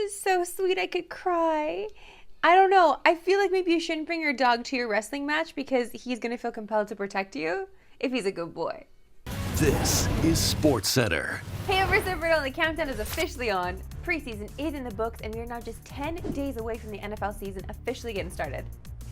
is so sweet. I could cry. I don't know. I feel like maybe you shouldn't bring your dog to your wrestling match because he's going to feel compelled to protect you if he's a good boy. This is SportsCenter. Hey, over Silverado, the countdown is officially on. Preseason is in the books, and we are now just 10 days away from the NFL season officially getting started.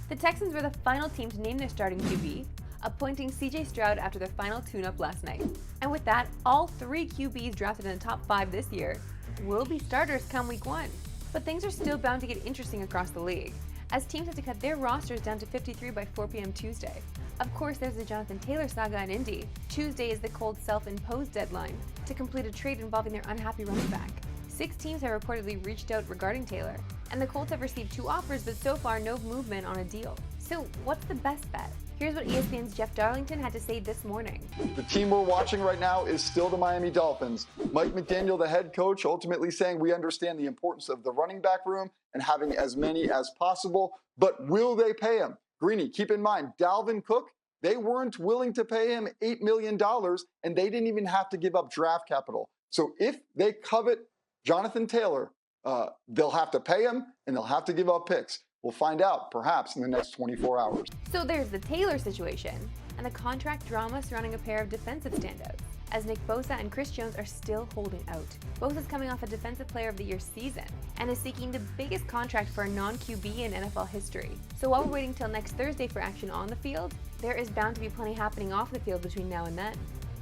The Texans were the final team to name their starting QB, appointing CJ Stroud after their final tune-up last night. And with that, all 3 QBs drafted in the top 5 this year will be starters come week 1. But things are still bound to get interesting across the league, as teams have to cut their rosters down to 53 by 4 p.m. Tuesday. Of course, there's the Jonathan Taylor saga in Indy. Tuesday is the Colts' self-imposed deadline to complete a trade involving their unhappy running back. 6 teams have reportedly reached out regarding Taylor, and the Colts have received 2 offers, but so far no movement on a deal. So what's the best bet? Here's what ESPN's Jeff Darlington had to say this morning. The team we're watching right now is still the Miami Dolphins. Mike McDaniel, the head coach, ultimately saying we understand the importance of the running back room and having as many as possible, but will they pay him? Greeny, keep in mind, Dalvin Cook, they weren't willing to pay him $8 million, and they didn't even have to give up draft capital. So if they covet Jonathan Taylor, they'll have to pay him and they'll have to give up picks. We'll find out, perhaps, in the next 24 hours. So there's the Taylor situation and the contract drama surrounding a pair of defensive standouts, as Nick Bosa and Chris Jones are still holding out. Bosa's coming off a Defensive Player of the Year season and is seeking the biggest contract for a non-QB in NFL history. So while we're waiting till next Thursday for action on the field, there is bound to be plenty happening off the field between now and then.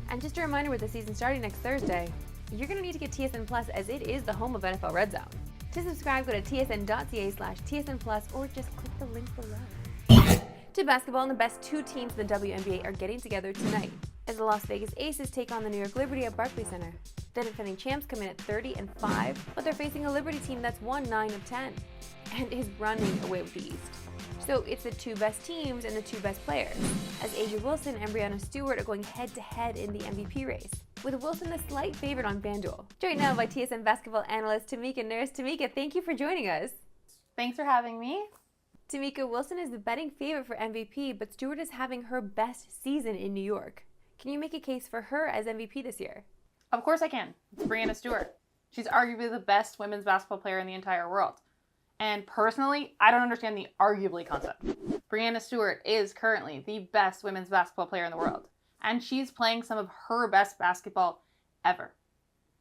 And just a reminder, with the season starting next Thursday, you're going to need to get TSN Plus, as it is the home of NFL Red Zone. To subscribe, go to tsn.ca/TSN Plus or just click the link below. To basketball, and the best 2 teams in the WNBA are getting together tonight as the Las Vegas Aces take on the New York Liberty at Barclays Center. The defending champs come in at 30-5, but they're facing a Liberty team that's won 9 of 10 and is running away with the East. So it's the 2 best teams and the 2 best players, as Asia Wilson and Breanna Stewart are going head-to-head in the MVP race, with Wilson the slight favorite on FanDuel. Joined now by TSN basketball analyst Tamika Nurse. Tamika, thank you for joining us. Thanks for having me. Tamika, Wilson is the betting favorite for MVP, but Stewart is having her best season in New York. Can you make a case for her as MVP this year? Of course I can. It's Breanna Stewart. She's arguably the best women's basketball player in the entire world. And personally, I don't understand the arguably concept. Breanna Stewart is currently the best women's basketball player in the world, and she's playing some of her best basketball ever.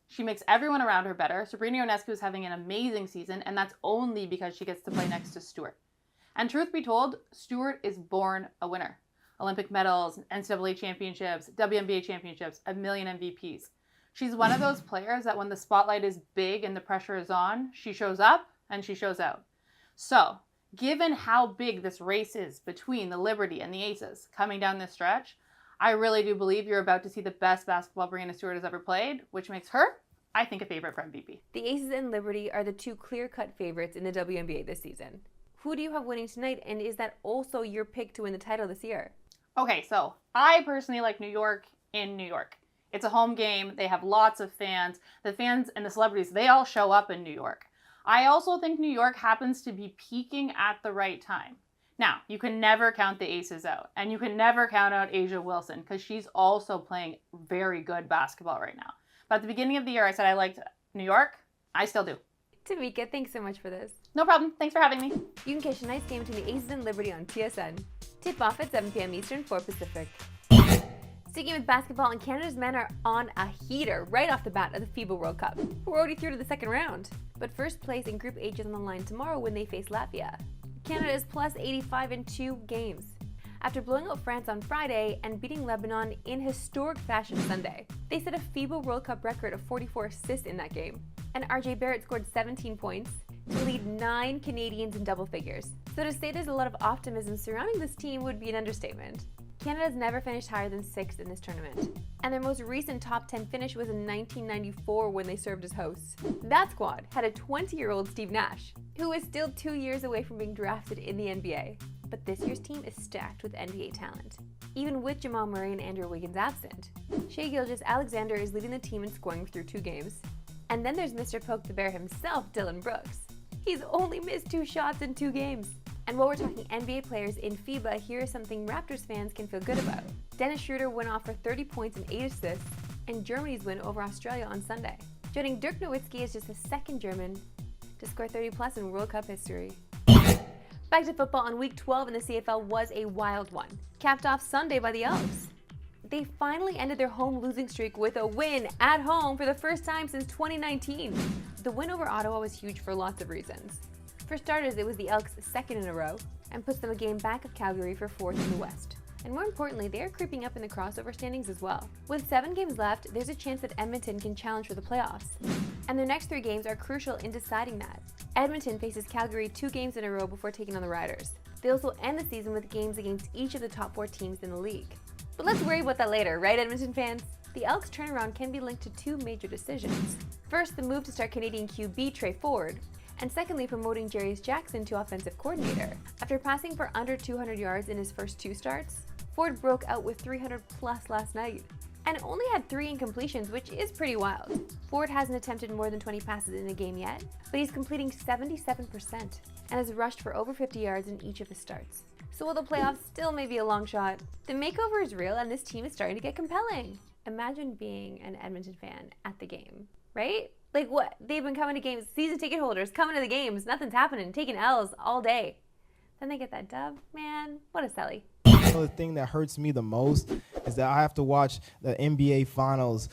She makes everyone around her better. Sabrina Ionescu is having an amazing season, and that's only because she gets to play next to Stewart. And truth be told, Stewart is born a winner. Olympic medals, NCAA championships, WNBA championships, a million MVPs. She's one of those players that when the spotlight is big and the pressure is on, she shows up and she shows out. So, given how big this race is between the Liberty and the Aces coming down this stretch, I really do believe you're about to see the best basketball Breanna Stewart has ever played, which makes her, I think, a favorite for MVP. The Aces and Liberty are the 2 clear-cut favorites in the WNBA this season. Who do you have winning tonight, and is that also your pick to win the title this year? Okay, so I personally like New York in New York. It's a home game. They have lots of fans. The fans and the celebrities, they all show up in New York. I also think New York happens to be peaking at the right time. Now, you can never count the Aces out, and you can never count out Asia Wilson because she's also playing very good basketball right now. But at the beginning of the year, I said I liked New York. I still do. Tamika, thanks so much for this. No problem. Thanks for having me. You can catch tonight's game between the Aces and Liberty on TSN. Tip off at 7 p.m. Eastern, 4 Pacific. Sticking with basketball, and Canada's men are on a heater right off the bat at the FIBA World Cup. We're already through to the second round. But first place in Group H is on the line tomorrow when they face Latvia. Canada is plus 85 in 2 games, after blowing out France on Friday and beating Lebanon in historic fashion Sunday. They set a FIBA World Cup record of 44 assists in that game, and RJ Barrett scored 17 points to lead 9 Canadians in double figures. So to say there's a lot of optimism surrounding this team would be an understatement. Canada's never finished higher than 6th in this tournament, and their most recent top 10 finish was in 1994 when they served as hosts. That squad had a 20-year-old Steve Nash, who is still 2 years away from being drafted in the NBA. But this year's team is stacked with NBA talent, even with Jamal Murray and Andrew Wiggins absent. Shai Gilgeous-Alexander is leading the team in scoring through 2 games. And then there's Mr. Poke the Bear himself, Dylan Brooks. He's only missed 2 shots in 2 games. And while we're talking NBA players in FIBA, here is something Raptors fans can feel good about. Dennis Schroeder went off for 30 points and 8 assists, and Germany's win over Australia on Sunday. Joining Dirk Nowitzki as just the second German to score 30 plus in World Cup history. Back to football, on week 12 in the CFL was a wild one, capped off Sunday by the Elks. They finally ended their home losing streak with a win at home for the first time since 2019. The win over Ottawa was huge for lots of reasons. For starters, it was the Elks' second in a row and puts them a game back of Calgary for fourth in the West. And more importantly, they are creeping up in the crossover standings as well. With 7 games left, there's a chance that Edmonton can challenge for the playoffs. And their next 3 games are crucial in deciding that. Edmonton faces Calgary 2 games in a row before taking on the Riders. They also end the season with games against each of the top 4 teams in the league. But let's worry about that later, right, Edmonton fans? The Elks' turnaround can be linked to 2 major decisions. First, the move to start Canadian QB Trey Ford, and secondly, promoting Jarius Jackson to offensive coordinator. After passing for under 200 yards in his first 2 starts, Ford broke out with 300 plus last night, and only had 3 incompletions, which is pretty wild. Ford hasn't attempted more than 20 passes in a game yet, but he's completing 77% and has rushed for over 50 yards in each of his starts. So while the playoffs still may be a long shot, the makeover is real and this team is starting to get compelling. Imagine being an Edmonton fan at the game, right? Like what? They've been coming to games, season ticket holders coming to the games, nothing's happening, taking L's all day. Then they get that dub, man, what a selly. The thing that hurts me the most is that I have to watch the NBA Finals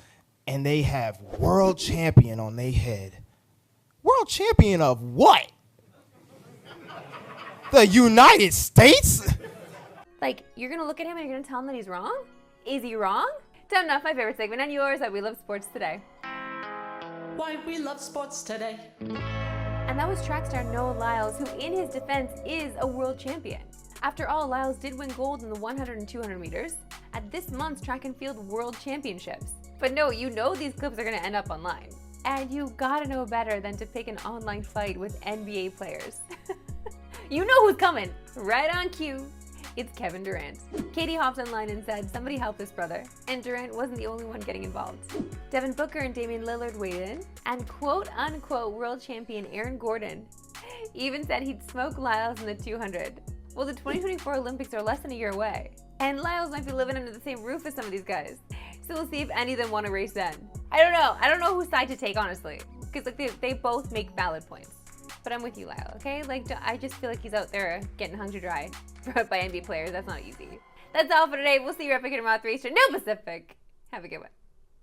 and they have world champion on their head. World champion of what? The United States? Like, you're gonna look at him and you're gonna tell him that he's wrong? Is he wrong? Time enough, my favorite segment and yours at We Love Sports Today. Why we love sports today. And that was track star Noah Lyles, who in his defense is a world champion. After all, Lyles did win gold in the 100 and 200 meters at this month's Track and Field World Championships. But no, you know these clips are gonna end up online. And you gotta know better than to pick an online fight with NBA players. You know who's coming, right on cue. It's Kevin Durant. Katie hopped online and said, somebody help this brother. And Durant wasn't the only one getting involved. Devin Booker and Damian Lillard weighed in, and quote-unquote world champion Aaron Gordon even said he'd smoke Lyles in the 200. Well, the 2024 Olympics are less than a year away, and Lyles might be living under the same roof as some of these guys. So we'll see if any of them want to race then. I don't know whose side to take, honestly, because like they both make valid points. But I'm with you, Lyle, okay? Like, I just feel like he's out there getting hung to dry by NBA players. That's not easy. That's all for today. We'll see you up again tomorrow at 3 Eastern, no Pacific. Have a good one.